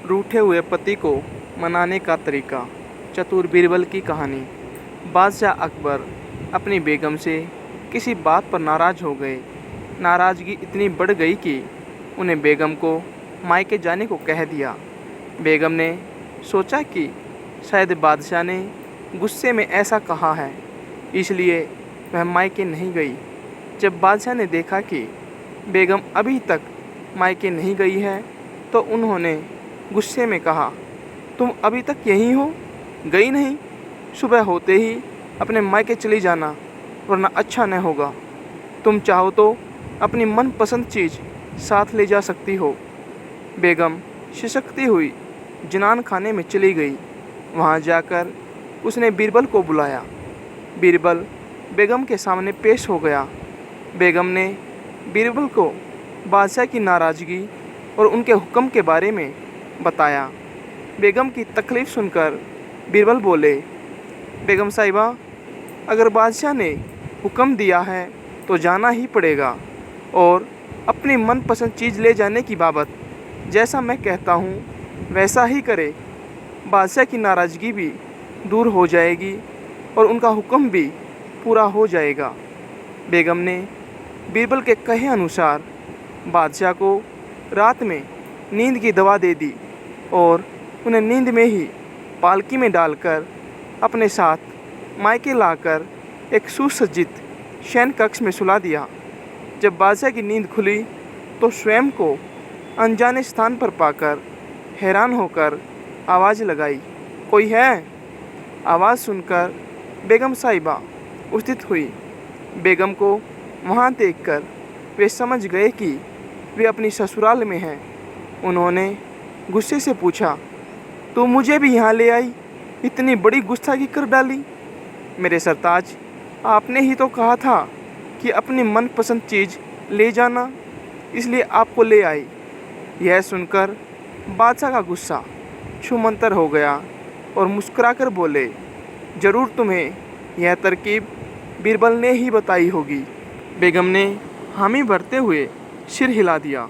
रूठे हुए पति को मनाने का तरीका। चतुर बीरबल की कहानी। बादशाह अकबर अपनी बेगम से किसी बात पर नाराज़ हो गए। नाराज़गी इतनी बढ़ गई कि उन्हें बेगम को मायके जाने को कह दिया। बेगम ने सोचा कि शायद बादशाह ने गुस्से में ऐसा कहा है, इसलिए वह मायके नहीं गई। जब बादशाह ने देखा कि बेगम अभी तक मायके नहीं गई है, तो उन्होंने गुस्से में कहा, तुम अभी तक यहीं हो, गई नहीं? सुबह होते ही अपने मायके चली जाना, वरना अच्छा न होगा। तुम चाहो तो अपनी मनपसंद चीज़ साथ ले जा सकती हो। बेगम सिसकती हुई जिनान खाने में चली गई। वहाँ जाकर उसने बीरबल को बुलाया। बीरबल बेगम के सामने पेश हो गया। बेगम ने बीरबल को बादशाह की नाराज़गी और उनके हुक्म के बारे में बताया। बेगम की तकलीफ़ सुनकर बीरबल बोले, बेगम साहिबा, अगर बादशाह ने हुक्म दिया है तो जाना ही पड़ेगा, और अपनी मनपसंद चीज़ ले जाने की बाबत जैसा मैं कहता हूँ वैसा ही करे। बादशाह की नाराज़गी भी दूर हो जाएगी और उनका हुक्म भी पूरा हो जाएगा। बेगम ने बीरबल के कहे अनुसार बादशाह को रात में नींद की दवा दे दी और उन्हें नींद में ही पालकी में डालकर अपने साथ मायके लाकर एक सुसज्जित शयन कक्ष में सुला दिया। जब बादशाह की नींद खुली तो स्वयं को अनजाने स्थान पर पाकर हैरान होकर आवाज़ लगाई, कोई है? आवाज़ सुनकर बेगम साहिबा उत्थित हुई। बेगम को वहाँ देखकर वे समझ गए कि वे अपनी ससुराल में हैं। उन्होंने गुस्से से पूछा, तू मुझे भी यहाँ ले आई? इतनी बड़ी गुस्ताखी कर डाली। मेरे सरताज, आपने ही तो कहा था कि अपनी मनपसंद चीज़ ले जाना, इसलिए आपको ले आई। यह सुनकर बादशाह का गुस्सा छूमंतर हो गया और मुस्कुराकर बोले, ज़रूर तुम्हें यह तरकीब बीरबल ने ही बताई होगी। बेगम ने हामी भरते हुए सिर हिला दिया।